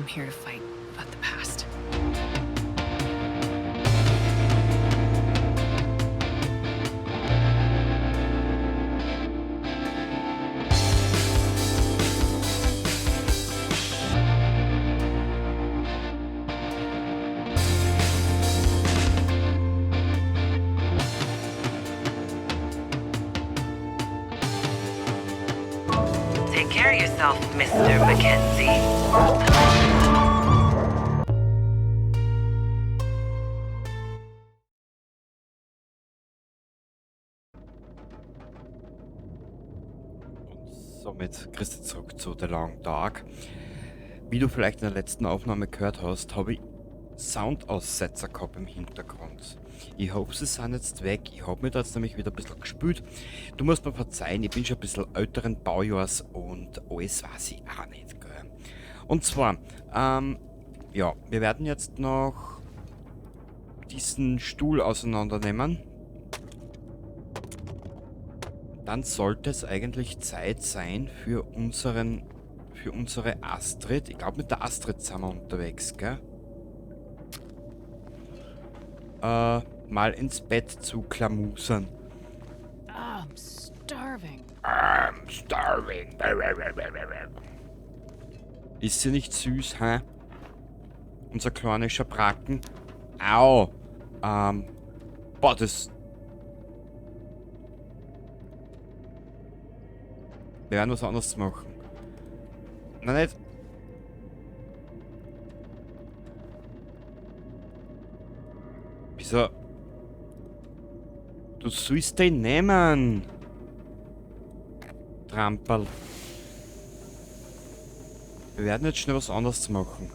come here to fight about the past. Take care of yourself, Mr. Mackenzie. Und somit Christi zurück zu The Long Dark. Wie du vielleicht in der letzten Aufnahme gehört hast, habe ich Soundaussetzer gehabt im Hintergrund. Ich hoffe, sie sind jetzt weg. Ich habe mir da jetzt nämlich wieder ein bisschen gespielt. Du musst mir verzeihen, ich bin schon ein bisschen älteren Baujahrs und alles weiß ich auch nicht, gell. Und zwar, ja, wir werden jetzt noch diesen Stuhl auseinandernehmen. Dann sollte es eigentlich Zeit sein für unsere Astrid. Ich glaube, mit der Astrid sind wir unterwegs, gell? Mal ins Bett zu klamusern. I'm starving. I'm starving. Ist sie nicht süß, hä? Unser kleiner Schabracken. Au. Boah, das... Wir werden was anderes machen. Nein, nicht. Wieso? Du sollst den nehmen. Tramperl. Wir werden jetzt schnell was anderes machen.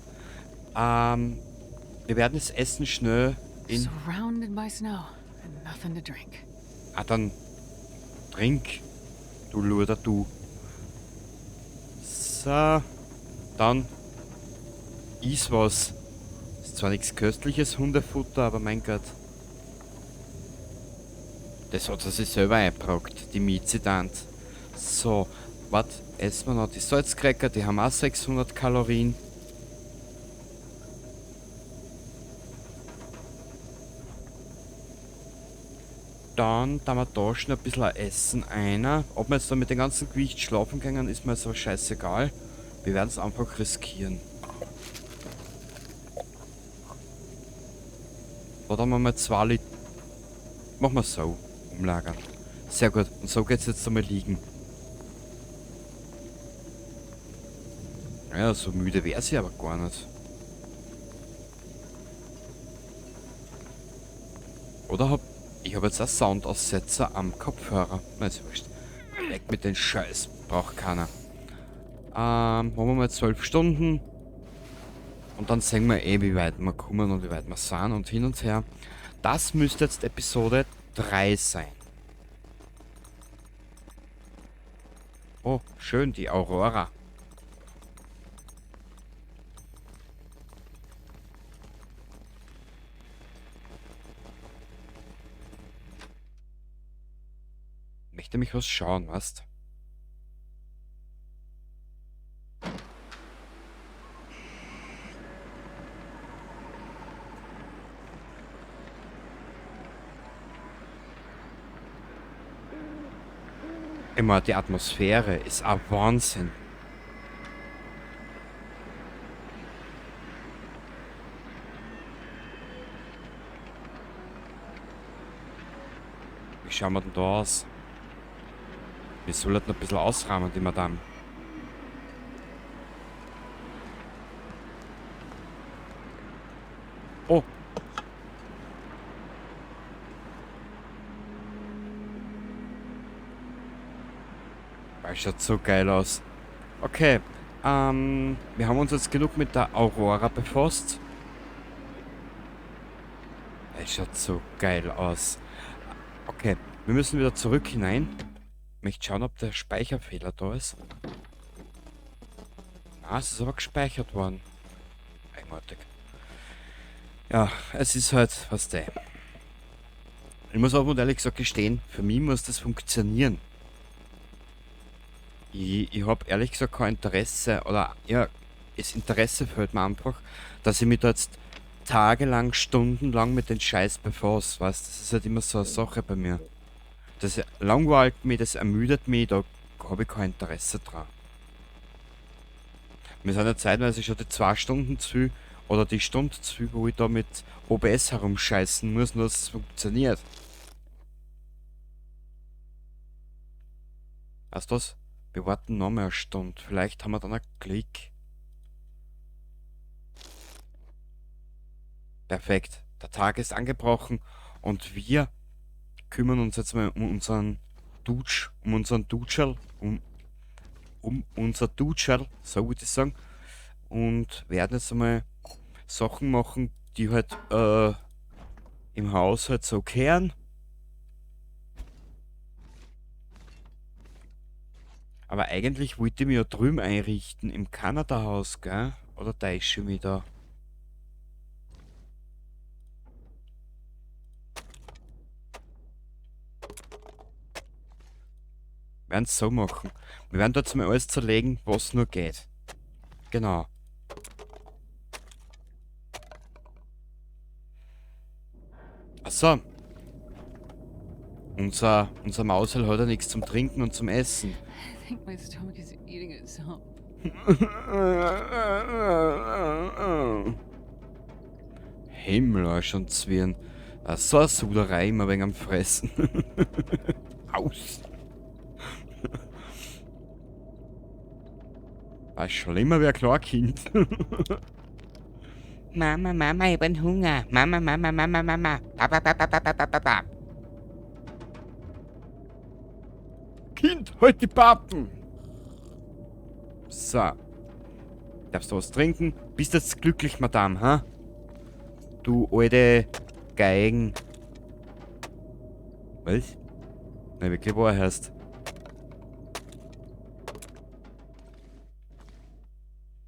Wir werden das Essen schnell in... Surrounded by snow and nothing to drink. Ah, dann trink. Du Luder, du. So. Dann iss was. Ist zwar nichts köstliches Hundefutter, aber mein Gott. Das hat sie sich selber eingebrockt, die Miezidant. So, was essen wir noch? Die Salzcracker, die haben auch 600 Kalorien. Dann wir da schon ein bisschen Essen ein. Ob wir jetzt da mit dem ganzen Gewicht schlafen können, ist mir jetzt aber scheißegal. Wir werden es einfach riskieren. Da haben wir mal 2 Liter. Machen wir so. Umlagern. Sehr gut. Und so geht's jetzt einmal liegen. Ja, so müde wäre sie aber gar nicht. Oder ich habe jetzt einen Soundaussetzer am Kopfhörer. Nein, ist wurscht. Weg mit den Scheiß. Braucht keiner. Machen wir mal 12 Stunden. Und dann sehen wir wie weit wir kommen und wie weit wir sind und hin und her. Das müsste jetzt Episode 3 sein. Oh, schön, die Aurora. Möchte mich was schauen, weißt? Immer die Atmosphäre ist ein Wahnsinn. Wie schauen wir denn da aus? Wir sollten ein bisschen ausrahmen, die Madame. Oh. Das schaut so geil aus. Okay, wir haben uns jetzt genug mit der Aurora befasst. Das schaut so geil aus. Okay, wir müssen wieder zurück hinein. Ich möchte schauen, ob der Speicherfehler da ist. Ah, es ist aber gespeichert worden. Eigenartig. Ja, es ist halt, was der. Ich muss auch ehrlich gesagt gestehen, für mich muss das funktionieren. Ich habe ehrlich gesagt kein Interesse, oder ja, das Interesse fehlt mir einfach, dass ich mich da jetzt tagelang, stundenlang mit den Scheiß befasse, weißt, das ist halt immer so eine Sache bei mir. Das langweilt mich, das ermüdet mich, da habe ich kein Interesse dran. Wir sind ja zeitweise schon die 2 Stunden zu viel, oder die Stunde zu viel, wo ich da mit OBS herumscheißen muss, nur dass es funktioniert. Weißt du was? Wir warten noch mal eine Stunde. Vielleicht haben wir dann einen Klick. Perfekt. Der Tag ist angebrochen und wir kümmern uns jetzt mal um unseren Dutscherl, um unser Dutscherl, so würde ich sagen. Und werden jetzt einmal Sachen machen, die halt im Haus halt so kehren. Aber eigentlich wollte ich mich ja drüben einrichten, im Kanada-Haus, gell? Oder täusche ich mich da? Wir werden es so machen. Wir werden dort mal alles zerlegen, was nur geht. Genau. Achso. Unser Mausel hat ja nichts zum Trinken und zum Essen. I think my stomach is eating itself. Himmel, schon Zwirn. So eine Suderei immer wegen am Fressen. Aus. War schlimmer wie ein Kleinkind. Mama, Mama, ich hab einen Hunger. Mama, Mama, Mama, Mama. Papa, Papa, Papa, Papa, Papa. Kind, halt die Pappen! So. Darfst du was trinken? Bist jetzt glücklich, Madame, ha? Du alte Geigen. Was? Na, wirklich wahr heißt.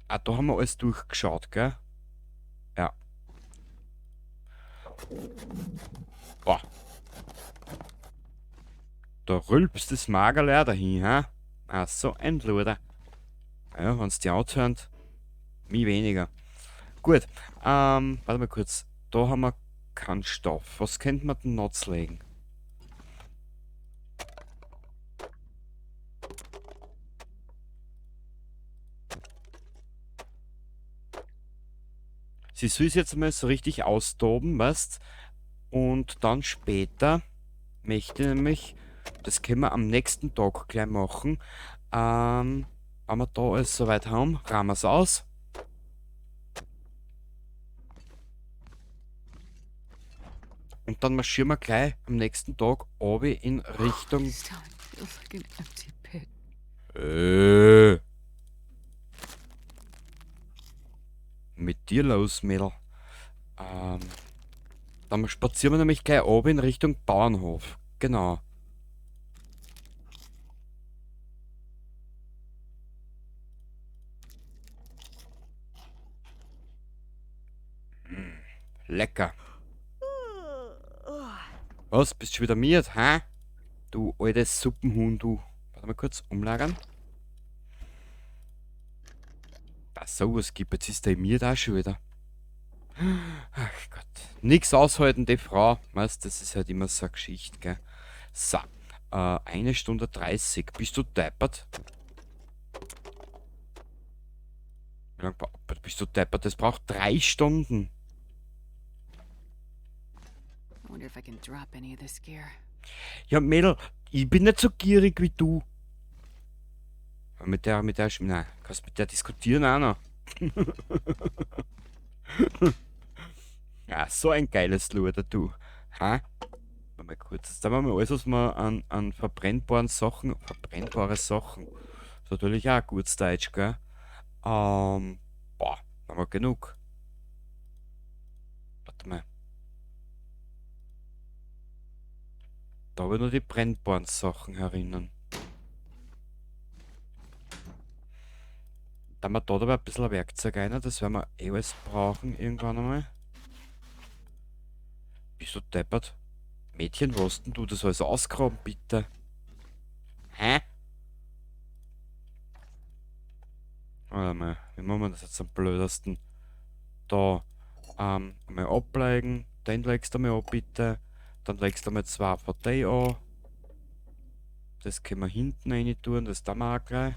Ah, da haben wir alles durchgeschaut, gell? Ja. Boah. Da rülpst das Magerleer dahin, ha? Ah, so ein Luder. Ja, wenn's die anhören, mich weniger. Gut, warte mal kurz. Da haben wir keinen Stoff. Was könnte man denn noch legen? Sie soll es jetzt mal so richtig austoben, weißt? Und dann später möchte ich nämlich, das können wir am nächsten Tag gleich machen. Wenn wir da alles soweit haben, rahmen wir es aus. Und dann marschieren wir gleich am nächsten Tag runter in Richtung. My stomach feels like an empty pit. Mit dir los, Mädel. Dann spazieren wir nämlich gleich runter in Richtung Bauernhof. Genau. Lecker. Was? Bist du schon wieder miert, hä? Du altes Suppenhuhn, du. Warte mal kurz, umlagern. Was sowas gibt, jetzt ist der miert auch schon wieder. Ach Gott. Nix aushalten, die Frau. Weißt, das ist halt immer so eine Geschichte, gell? So. 1 Stunde 30. Bist du deppert? Wie lange bist du deppert? Das braucht 3 Stunden. I wonder if I can drop any of this gear. Ja, Mädel, ich bin nicht so gierig wie du. Aber nein, kannst mit der diskutieren auch noch. Ja, so ein geiles Luder, du. Ha? Warte mal kurz, jetzt haben wir mal alles, was wir an verbrennbare Sachen, ist natürlich auch gutes Deutsch, gell? Boah, haben wir genug. Warte mal. Da habe ich nur die brennbaren Sachen herinnen. Dann wir da dabei ein bisschen Werkzeug rein, das werden wir eh alles brauchen irgendwann einmal. Bist du deppert? Mädchen, was denn du das alles ausgraben, bitte? Hä? Warte mal, wie machen wir das jetzt am blödesten? Da, mal ablegen. Den legst du mal an, bitte. Dann legst du mal zwei von denen an. Das können wir hinten rein tun, das tun wir auch gleich.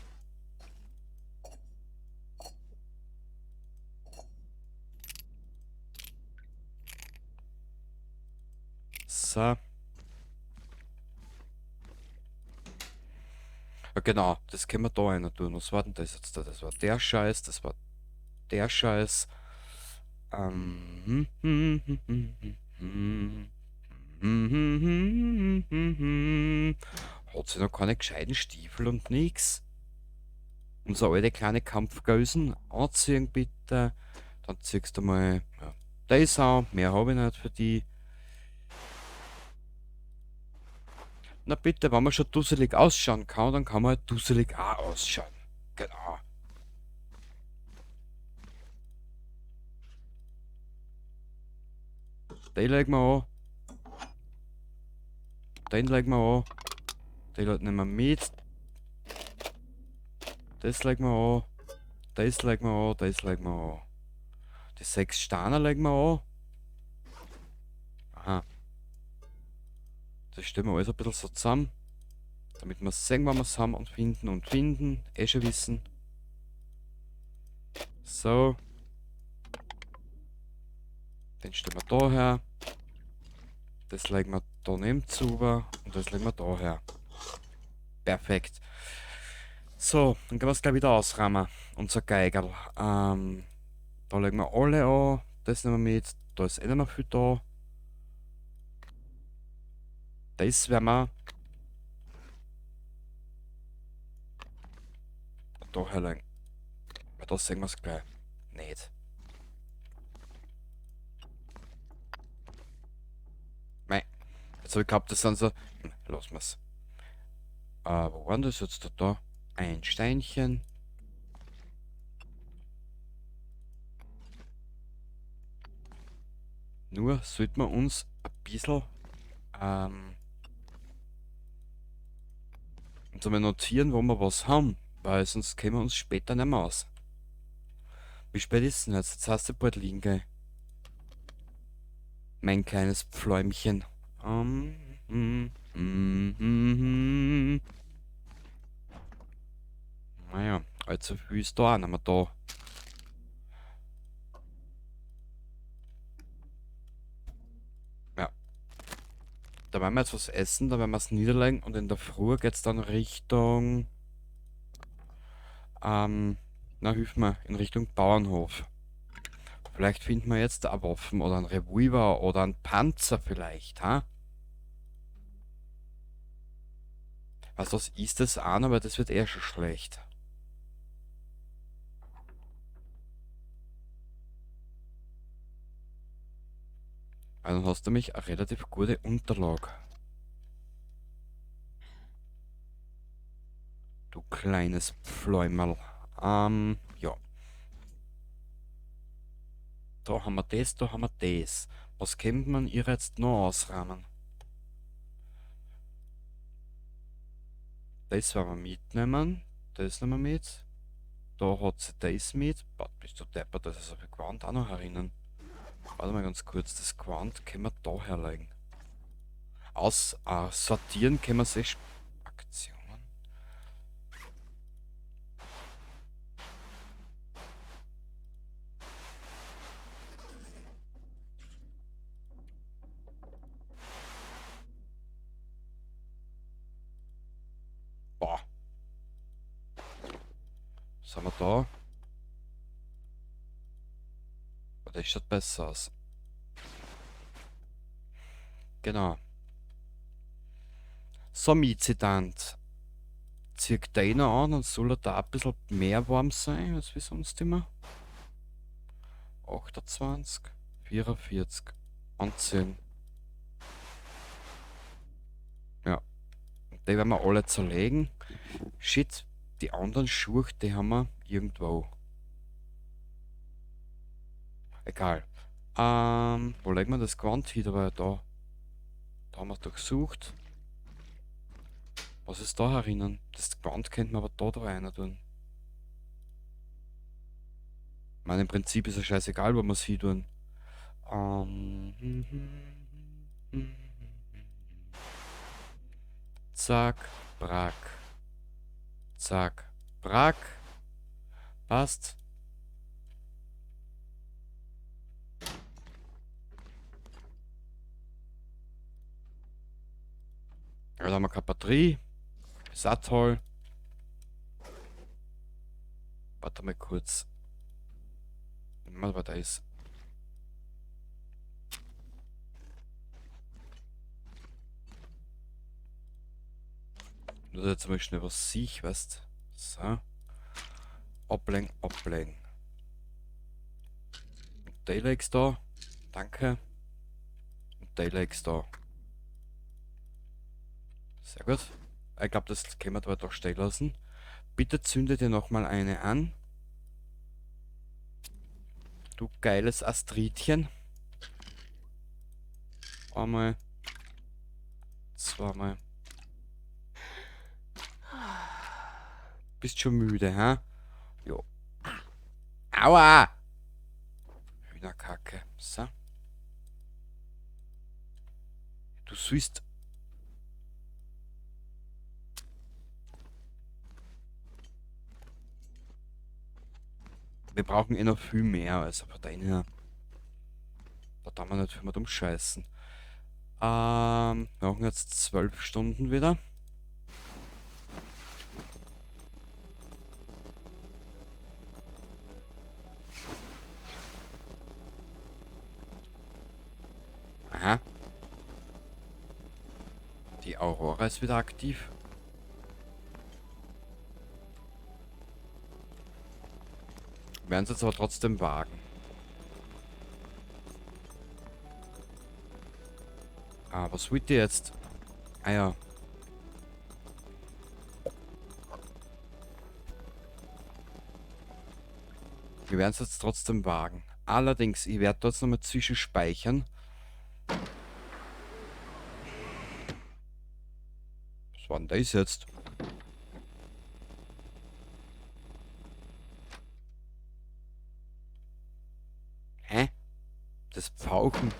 So. Ja, genau, das können wir da rein tun. Was war denn das jetzt da? Das war der Scheiß, das war der Scheiß. Ähm. Hat sie noch keine gescheiten Stiefel und nix? Unser alte kleine Kampfgösen anziehen bitte. Dann ziehst du mal ja, das an. Mehr habe ich nicht für die. Na bitte, wenn man schon dusselig ausschauen kann, dann kann man halt dusselig auch ausschauen. Genau. Den legen wir an. Den legen wir an. Den nehmen wir mit. Das legen wir an. Das legen wir an. Das legen wir an. Die 6 Steine legen wir an. Aha. Das stellen wir alles ein bisschen so zusammen. Damit wir sehen, wann wir es haben und finden und finden. Eh schon wissen. So. Den stellen wir da her. Das legen wir da neben zu und das legen wir da her. Perfekt. So, dann können wir es gleich wieder ausrahmen. Unser Geigerl. Da legen wir alle an. Das nehmen wir mit. Da ist eh nicht mehr viel da. Das werden wir da herlegen. Weil da sehen wir es gleich nicht. Mei. Jetzt habe ich gehabt, das sind so. Lassen wir es. Wo war denn das jetzt da? Ein Steinchen. Nur sollten wir uns ein bisschen uns einmal notieren, wo wir was haben, weil sonst kämen wir uns später nicht mehr aus. Wie spät ist denn jetzt? Jetzt hast du bald liegen, gell? Mein kleines Pfläumchen. Naja, allzu viel ist da auch nicht mehr da. Ja. Da werden wir jetzt was essen, da werden wir es niederlegen und in der Früh geht es dann Richtung. Na, hilf mir, in Richtung Bauernhof. Vielleicht finden wir jetzt eine Waffen oder ein Revolver oder ein Panzer vielleicht, ha? Was das ist das an, aber das wird eher schon schlecht. Also dann hast du mich eine relativ gute Unterlage. Du kleines Pfläumerl. Ja. Da haben wir das, da haben wir das. Was könnte man ihr jetzt noch ausrahmen? Das werden wir mitnehmen. Das nehmen wir mit. Da hat sie das mit. Boah, bist du deppert, das ist auf ein Gewand auch noch herinnen. Warte mal ganz kurz, das Gewand können wir da herlegen. Sortieren können wir sich. Aktionen. Boah. Was haben wir da? Das schaut besser aus. Genau. So, Mietzitant. Zieh den an, dann soll er da ein bisschen mehr warm sein, als wie sonst immer. 28, 44, anziehen. Ja. Und die werden wir alle zerlegen. Shit, die anderen Schuhe, die haben wir irgendwo. Egal. Wo legen wir das Gewand hin? Aber da haben wir es durchsucht. Was ist da herinnen? Das Gewand könnte man aber da rein tun. Man, im Prinzip ist es scheißegal, wo wir es hin tun. Zack, brack. Zack, brack. Passt. Ja, da haben wir keine Batterie. Ist auch toll. Warte mal kurz. Mal, was da ist. Nur jetzt mal schnell was sehe ich, weißt. So. Ablenken, ablenken. Daylegs da. Danke. Und Daylegs da. Sehr gut. Ich glaube, das können wir dort auch stehen lassen. Bitte zünde dir nochmal eine an. Du geiles Astridchen. Einmal. Zweimal. Bist schon müde, hä? Jo. Aua! Hühnerkacke. So. Du sollst. Wir brauchen eh noch viel mehr, also von dahin her. Da darf man nicht viel mehr umscheißen. Wir brauchen jetzt 12 Stunden wieder. Aha. Die Aurora ist wieder aktiv. Wir werden es jetzt aber trotzdem wagen. Ah, was wollt ihr jetzt? Ah ja. Wir werden es jetzt trotzdem wagen. Allerdings, ich werde dort nochmal zwischenspeichern. Was war denn das jetzt? Hä? Das Pfauchen.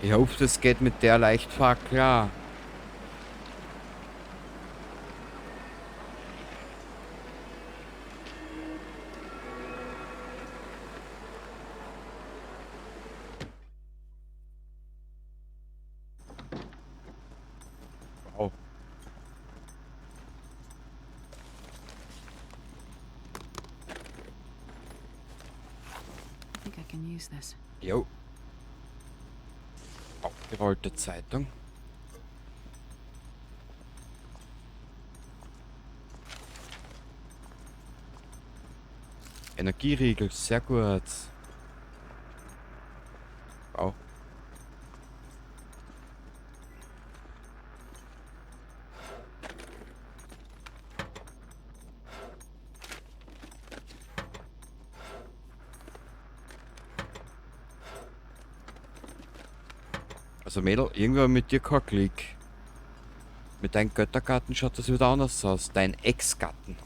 Ich hoffe, das geht mit der Leichtfahrt klar. Wow. I think I can use this. Jo. Aufgerollte Zeitung. Energieriegel, sehr gut. Wow. Also Mädel, irgendwann mit dir kein Glück. Mit deinem Göttergarten schaut das wieder anders aus. Dein Ex-Gatten.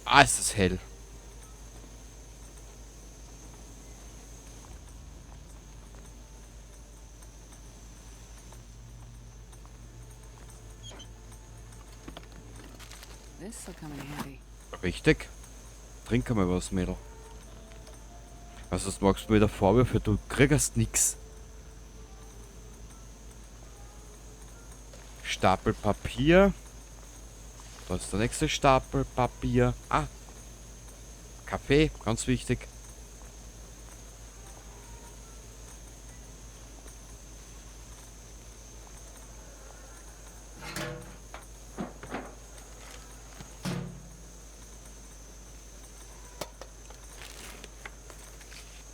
Ah, ist das hell. This'll come in handy. Richtig. Trink mal was, Mädel. Also, das machst du mir wieder Vorwürfe, du kriegst nix. Stapel Papier. Da ist der nächste Stapel Papier. Ah. Kaffee, ganz wichtig.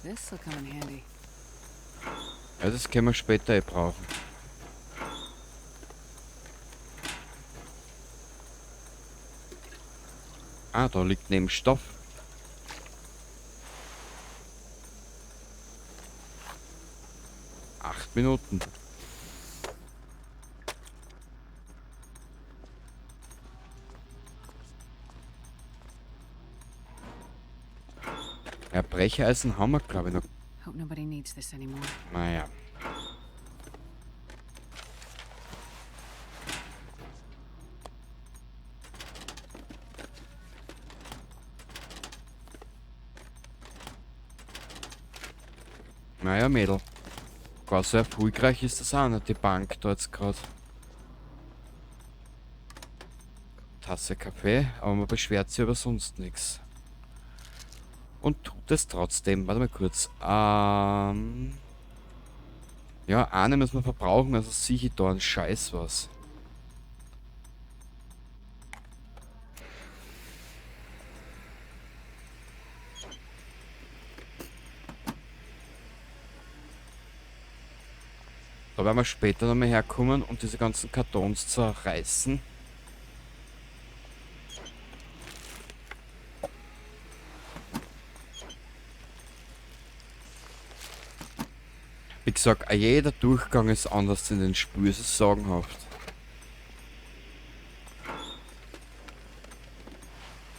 This'll come in handy. Ja, das können wir später brauchen. Ah, da liegt neben Stoff. Acht Minuten. Ja, Brecheisen haben wir, glaube ich, noch. Hope nobody needs this anymore. Naja. Naja, Mädel. Gar so erfolgreich ist das auch nicht, die Bank da jetzt gerade. Tasse Kaffee, aber man beschwert sich über sonst nichts. Und tut es trotzdem. Warte mal kurz. Ja, eine müssen wir verbrauchen, also sehe ich da einen Scheiß was. Da werden wir später nochmal herkommen und diese ganzen Kartons zerreißen. Wie gesagt, jeder Durchgang ist anders in den Spur, es ist sagenhaft.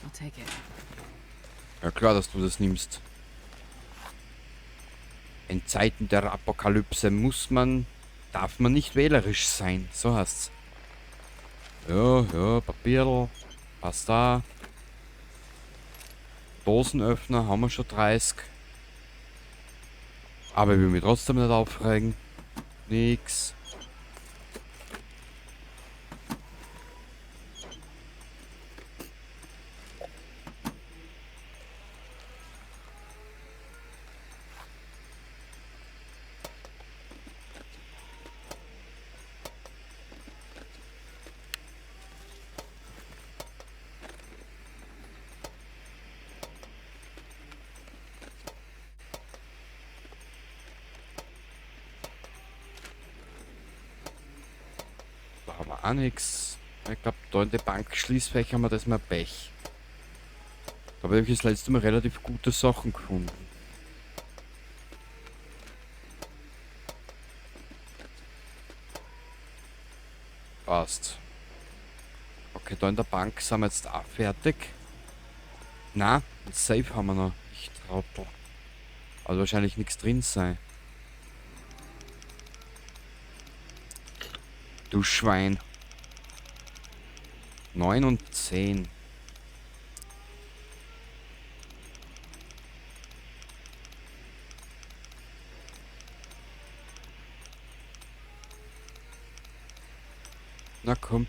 I'll take it. Ja klar, dass du das nimmst. In Zeiten der Apokalypse darf man nicht wählerisch sein, so heißt's. Ja, Papierl, passt da. Dosenöffner haben wir schon 30. Aber ich will mich trotzdem nicht aufregen. Nix. Da haben wir auch nichts. Ich glaube, da in den Bankschließfächern haben wir das mal Pech. Da habe ich das letzte Mal relativ gute Sachen gefunden. Passt. Okay, da in der Bank sind wir jetzt auch fertig. Na, ein Safe haben wir noch. Ich Trottel. Also wahrscheinlich nichts drin sein. Du Schwein. 9 und 10. Na komm.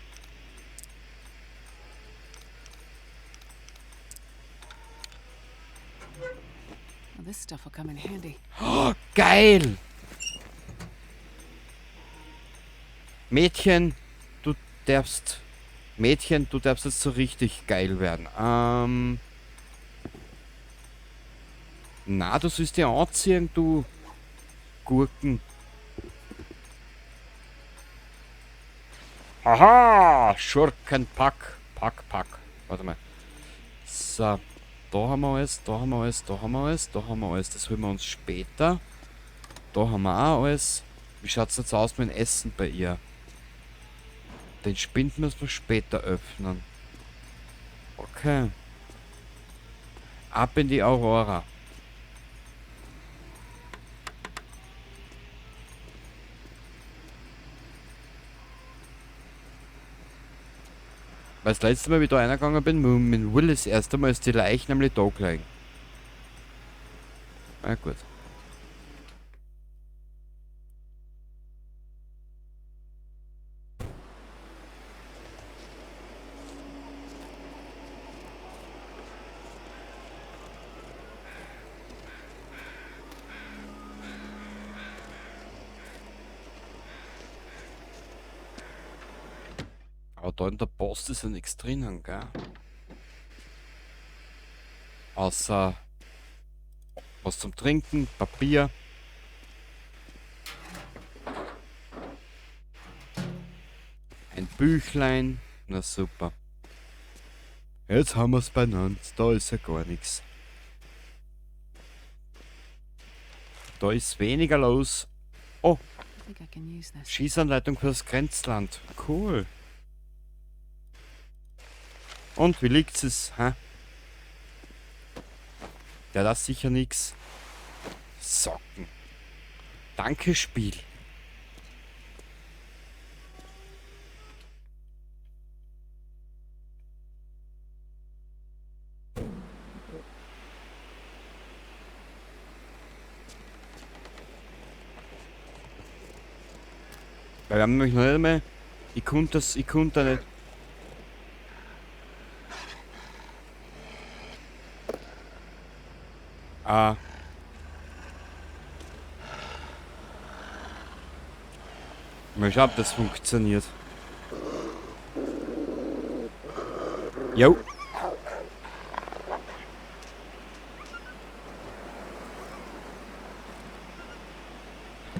Well, this stuff will come in handy. Oh, geil! Mädchen, du darfst... Mädchen, du darfst jetzt so richtig geil werden. Na, du sollst dir anziehen, du Gurken. Aha! Schurkenpack. Pack. Warte mal. So. Da haben wir alles, da haben wir alles, da haben wir alles, da haben wir alles. Das holen wir uns später. Da haben wir auch alles. Wie schaut es jetzt aus mit dem Essen bei ihr? Den Spind müssen wir später öffnen. Okay. Ab in die Aurora. Weil das letzte Mal, wie ich da reingegangen bin, mit Will das erste Mal ist die Leiche nämlich da gelegen. Na gut. Aber da in der Post ist ja nichts drinnen, gell? Außer was zum Trinken, Papier. Ein Büchlein. Na super. Jetzt haben wir's beieinander. Da ist ja gar nichts. Da ist weniger los. Oh, I think I can use this. Schießanleitung fürs Grenzland. Cool. Und wie liegt's es? Hä? Ja, das sicher nix. Socken. Danke, Spiel. Weil wir haben nämlich noch nicht mehr. Ich konnte da nicht. Ah. Mal schauen, ob das funktioniert. Jo.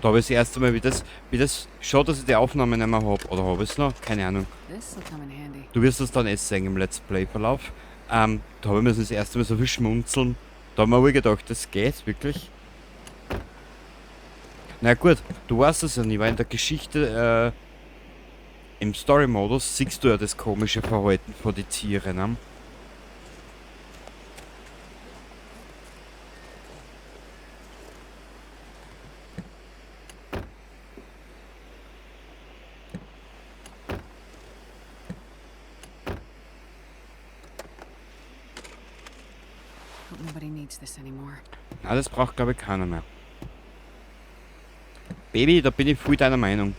Da habe ich das erste Mal, wie das schaut, dass ich die Aufnahme nicht mehr habe. Oder habe ich es noch? Keine Ahnung. This'll come in handy. Du wirst das dann sehen im Let's Play-Verlauf. Da habe ich mir das erste Mal so viel schmunzeln. Da habe ich mir wohl gedacht, das geht wirklich. Na gut, du weißt es ja nicht, weil in der Geschichte, im Story-Modus siehst du ja das komische Verhalten von den Tieren. Ne? Hope nobody needs this anymore. Na, das braucht glaube ich keiner mehr. Baby, da bin ich voll deiner Meinung.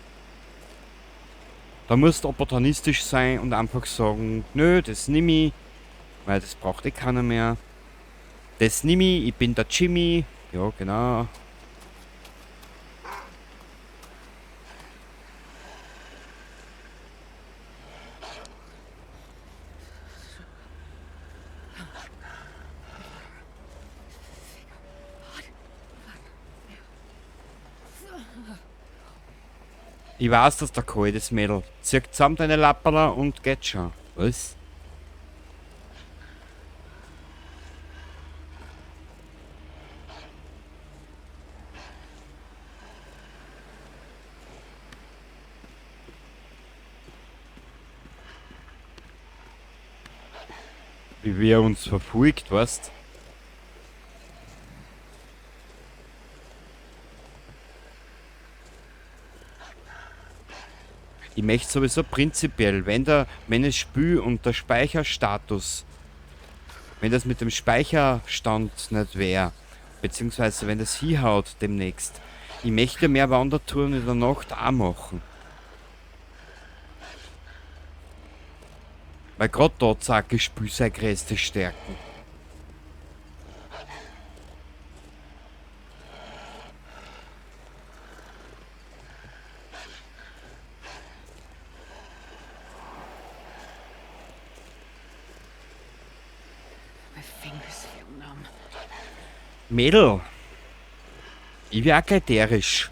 Da musst du opportunistisch sein und einfach sagen, nö, das nimm ich, weil das braucht eh keiner mehr. Das nimm ich bin der Jimmy. Ja, genau. Ich weiß, dass der kalt ist, Mädel. Zieh zusammen deine Lapperla und geht schon. Was? Wie wir uns verfolgt, weißt? Ich möchte sowieso prinzipiell, wenn das Spiel und der Speicherstatus, wenn das mit dem Speicherstand nicht wäre, beziehungsweise wenn das hinhaut demnächst, ich möchte mehr Wandertouren in der Nacht auch machen. Weil gerade da zeigt das Spiel seine größte Stärken. My fingers feel numb. Mädel, ich wär auch gleich derisch.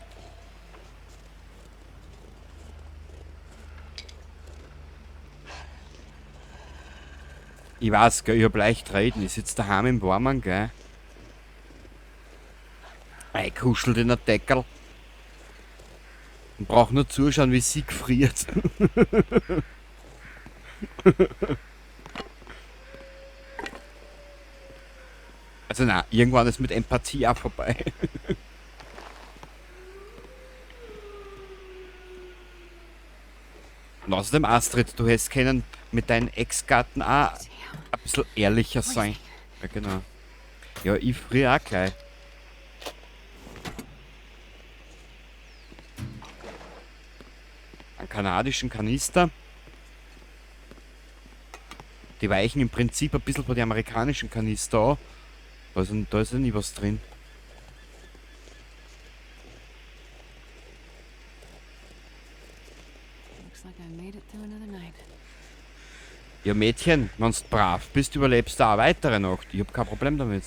Ich weiß, gell, ich hab leicht reden. Ich sitz daheim im Warmen, gell. Einkuschelt in der Deckel. Und brauch nur zuschauen, wie sie gefriert. Also na, irgendwann ist mit Empathie auch vorbei. Und außerdem, Astrid, du hättest können mit deinen Ex-Gatten auch ein bisschen ehrlicher sein. Ja, genau. Ja, ich friere auch gleich. Einen kanadischen Kanister. Die weichen im Prinzip ein bisschen von den amerikanischen Kanister an. Da ist ja nie was drin. Looks like I made it through another night. Ja, Mädchen, wenn du brav bist, überlebst du auch eine weitere Nacht. Ich hab kein Problem damit.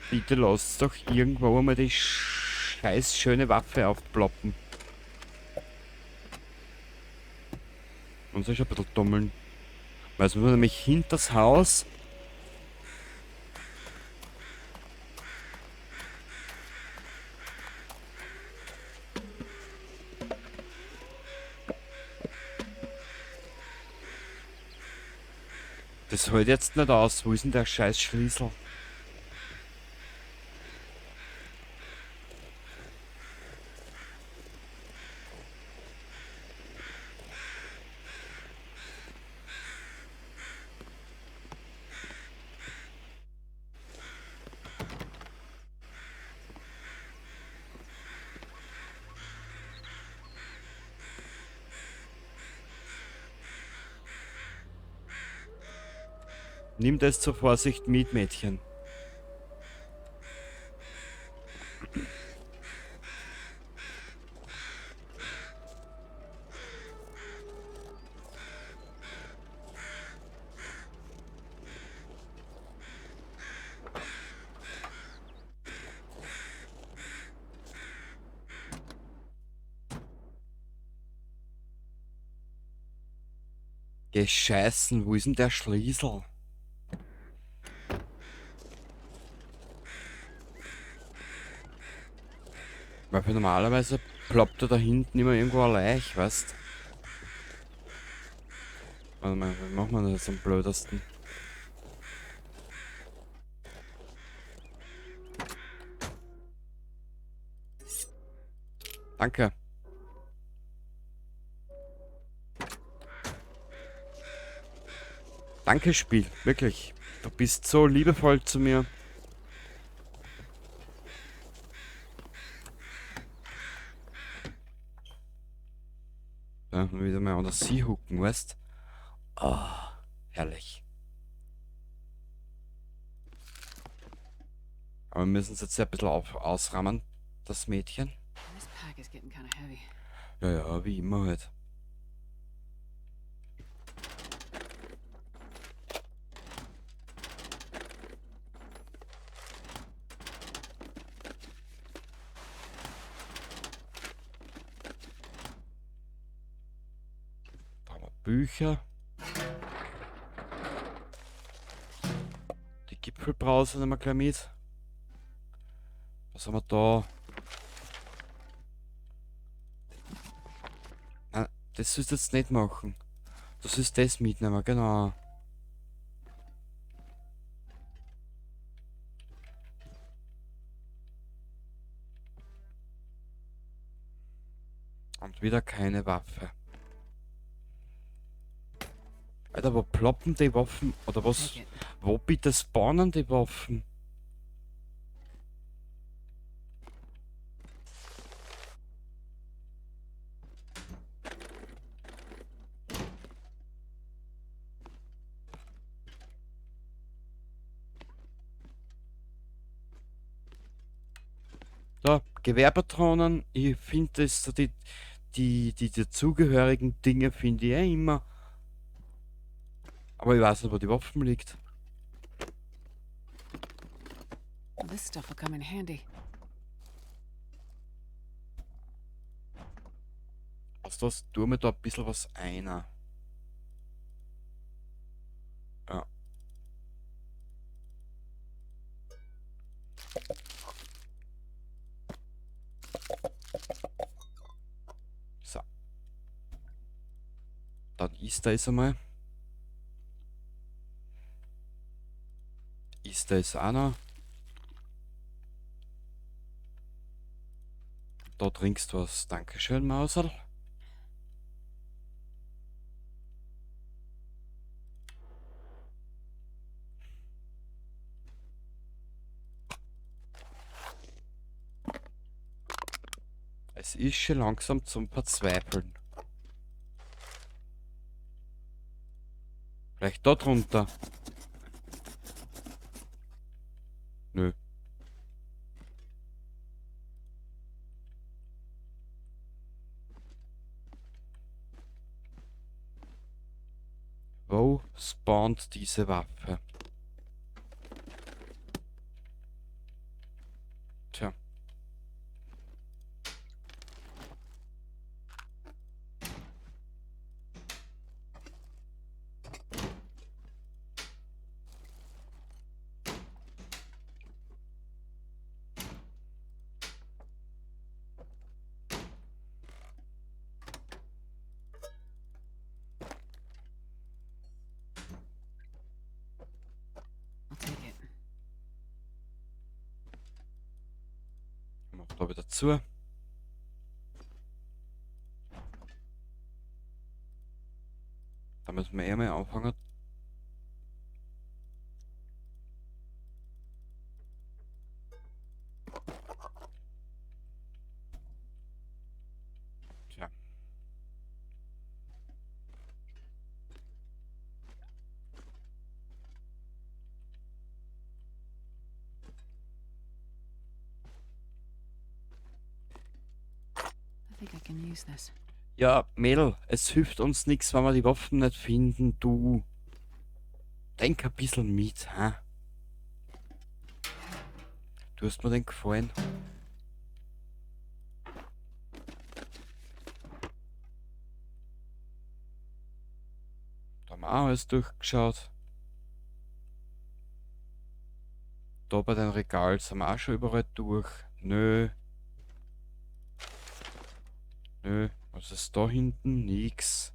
Bitte lasst doch irgendwo einmal die scheiß schöne Waffe aufploppen. Und so ist ein bisschen dummeln. Weil es muss nämlich hinters Haus. Das hält jetzt nicht aus. Wo ist denn der scheiß Schlüssel? Nimm das zur Vorsicht mit, Mädchen. Gescheißen, wo ist denn der Schlüssel? Weil für normalerweise ploppt er da hinten immer irgendwo ein Leich, weißt? Warte mal, wie machen wir das am blödesten? Danke. Danke, Spiel. Wirklich. Du bist so liebevoll zu mir. Ja, wieder mal an der See hucken, weißt? Oh, herrlich. Aber wir müssen es jetzt ja ein bisschen ausrammen, das Mädchen. This pack is getting kind of heavy. Ja, ja, wie immer halt. Da haben wir Bücher. Die Gipfelbrause nehmen wir gleich mit. Was haben wir da? Nein, das sollst du jetzt nicht machen. Du sollst das mitnehmen, genau. Und wieder keine Waffe. Alter, wo ploppen die Waffen? Oder was? Take it. Wo bitte spawnen die Waffen? Da, Gewehrpatronen, ich finde das so die dazugehörigen Dinge finde ich eh immer. Aber ich weiß nicht, wo die Waffen liegt. Well, this stuff will come in handy. Also das tun wir da ein bisschen was einer. Ja. So. Dann ist da es einmal. Ist da es auch noch. Da trinkst du was. Dankeschön, Mauserl. Es ist schon langsam zum Verzweifeln. Vielleicht da drunter. Nö. Wo spawnt diese Waffe? Da wieder zu. Da müssen wir mal anfangen. Tja. I think I can use this. Ja, Mädel, es hilft uns nichts, wenn wir die Waffen nicht finden. Du, denk ein bisschen mit, hä? Du hast mir den gefallen. Da haben wir auch alles durchgeschaut. Da bei den Regalen sind wir auch schon überall durch. Nö. Nö. Was ist da hinten? Nix.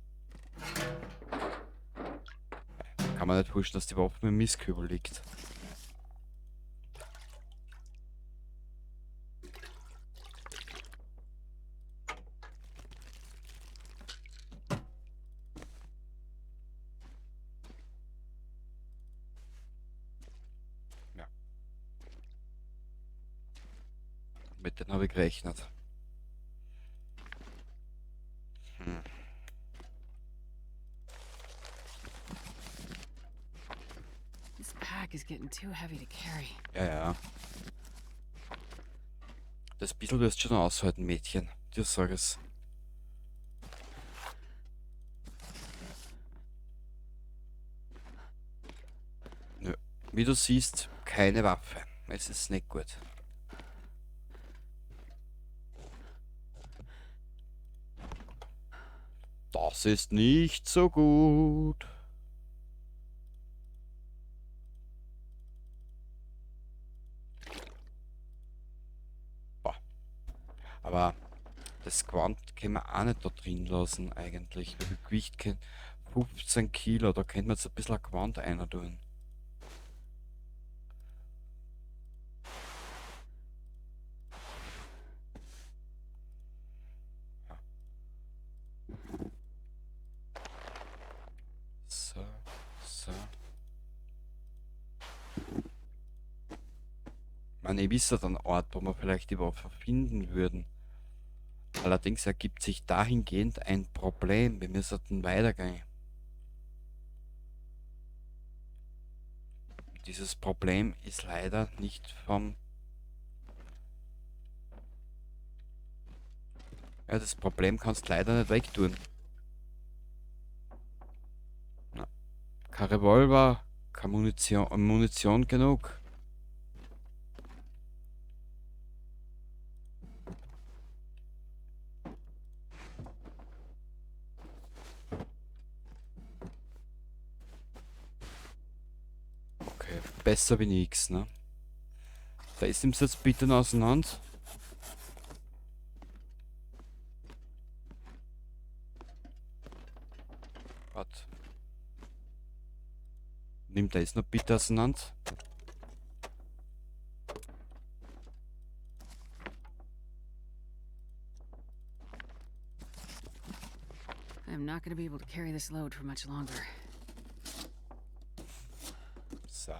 Kann man nicht vorstellen, dass die Waffe im Mistkübel liegt. Ja. Mit denen habe ich gerechnet. This pack is getting too heavy to carry. Ja, ja. Das bisschen wirst du schon aushalten, Mädchen. Dir sag es. Nö. Wie du siehst, keine Waffe. Es ist nicht gut. Das ist nicht so gut. Boah. Aber das Quant können wir auch nicht da drin lassen eigentlich. Wie viel Gewicht kennt 15 Kilo, da könnte man jetzt ein bisschen ein Quant einer tun. So, so. Ich wisse einen Ort, wo wir vielleicht die Waffe finden würden. Allerdings ergibt sich dahingehend ein Problem. Wir müssen weitergehen. Dieses Problem ist leider nicht vom... Ja, das Problem kannst du leider nicht wegtun. Na, kein Revolver, keine Munition genug. Okay, besser wie nix, ne? Da ist ihm jetzt bitte auseinander. Warte. Nimm da ist noch bitte auseinander. I'm not gonna be able to carry this load for much longer. So.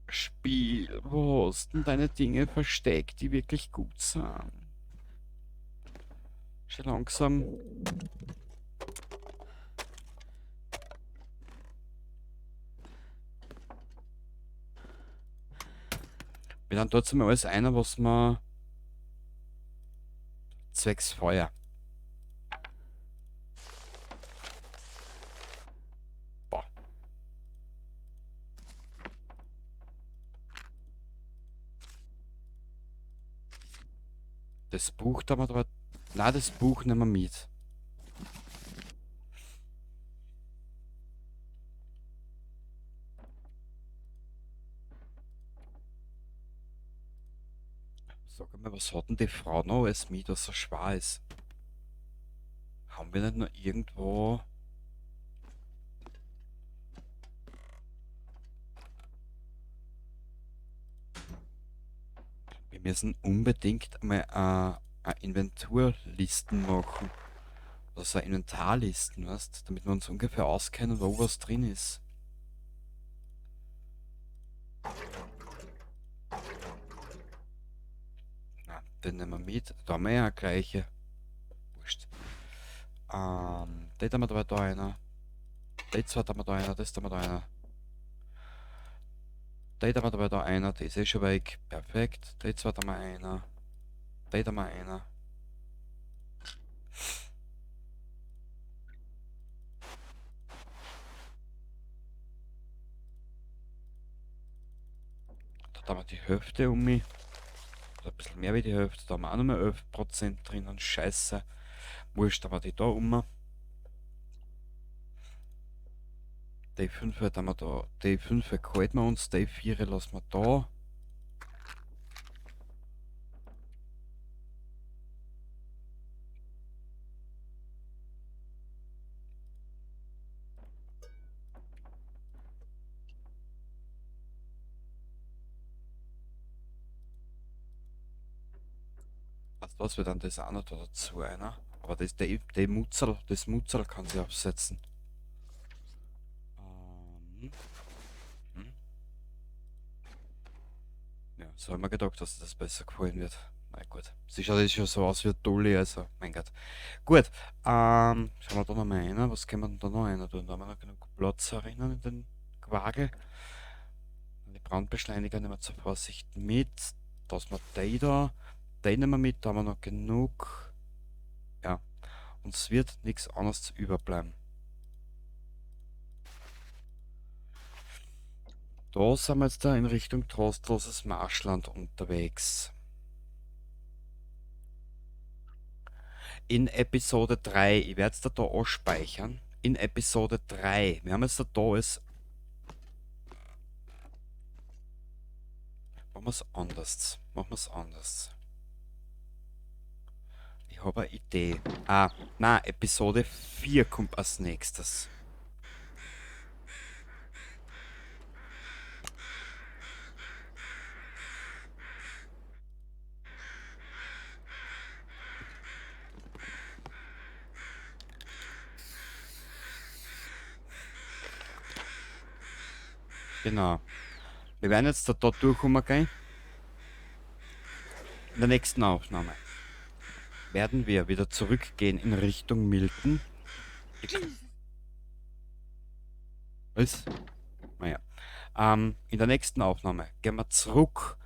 Spiel, wo hast denn deine Dinge versteckt, die wirklich gut sind? Schon langsam. Bin dann trotzdem alles einer, was man zwecks Feuer. Boah. Das Buch da mal. Na, das Buch nehmen wir mit. Sag mal, was hat denn die Frau noch alles mit, was so schwer ist? Haben wir nicht noch irgendwo... Wir müssen unbedingt einmal eine Inventurlisten machen. Also eine Inventarlisten, weißt, damit wir uns ungefähr auskennen, wo was drin ist. Na, den nehmen wir mit. Da haben wir ja gleiche. Wurscht. Den haben wir da einer. Den zwei haben wir da einer, das haben wir da einer. Den haben wir da einer, der ist eh schon weg. Perfekt. Den zwei haben wir einer. Den haben wir einer. Da haben wir die Hälfte um mich. Oder ein bisschen mehr wie die Hälfte. Da haben wir auch nochmal 11% drinnen. Scheiße. Wurscht, haben wir die da um. Die 5 haben wir da. Die 5 halten wir uns. Die 4 lassen wir da. Weißt du was, wir dann das auch noch da dazu einer. Aber das Mutzel kann sie aufsetzen. Hm. Ja, so haben wir gedacht, dass das besser gefallen wird. Na gut. Sie schaut jetzt schon so aus wie Dolly, also, mein Gott. Gut, schauen wir da nochmal rein. Was können wir denn da noch rein tun? Da haben wir noch genug Platz herinnen in den Quagel. Die Brandbeschleuniger nehmen wir zur Vorsicht mit. Dass wir die da. Die nehmen wir mit, da haben wir noch genug. Ja, uns wird nichts anderes überbleiben. Da sind wir jetzt da in Richtung Trostloses Marschland unterwegs. In Episode 3, ich werde es da anspeichern. In Episode 3, wir haben jetzt da alles. Machen wir es anders. Machen wir es anders. Ich habe eine Idee. Na, Episode 4 kommt als nächstes. Genau. Wir werden jetzt da durchkommen gehen. In der nächsten Aufnahme werden wir wieder zurückgehen in Richtung Milton. Was? Naja. In der nächsten Aufnahme gehen wir zurück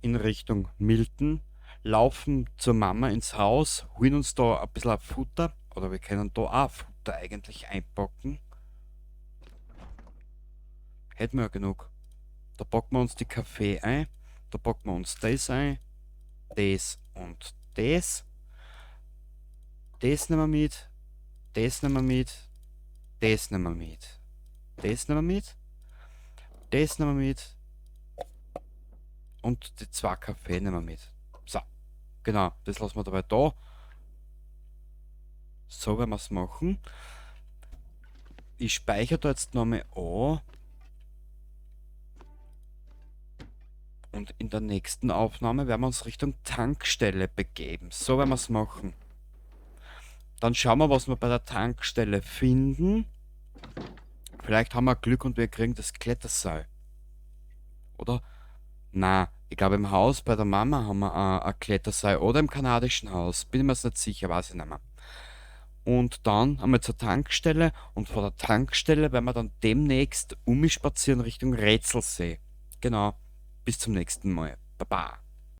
in Richtung Milton, laufen zur Mama ins Haus, holen uns da ein bisschen Futter, oder wir können da auch Futter eigentlich einpacken. Hätten wir ja genug. Da packen wir uns die Kaffee ein, da packen wir uns das ein, das und das. Das nehmen wir mit, das nehmen wir mit, das nehmen wir mit, das nehmen wir mit, das nehmen wir mit und die 2 Kaffee nehmen wir mit. So, genau, das lassen wir dabei da. So werden wir es machen. Ich speichere da jetzt nochmal an. Und in der nächsten Aufnahme werden wir uns Richtung Tankstelle begeben. So werden wir es machen. Dann schauen wir, was wir bei der Tankstelle finden. Vielleicht haben wir Glück und wir kriegen das Kletterseil. Oder? Na, ich glaube im Haus bei der Mama haben wir ein Kletterseil. Oder im kanadischen Haus. Bin mir jetzt nicht sicher, weiß ich nicht mehr. Und dann haben wir zur Tankstelle. Und vor der Tankstelle werden wir dann demnächst spazieren Richtung Rätselsee. Genau. Bis zum nächsten Mal. Baba.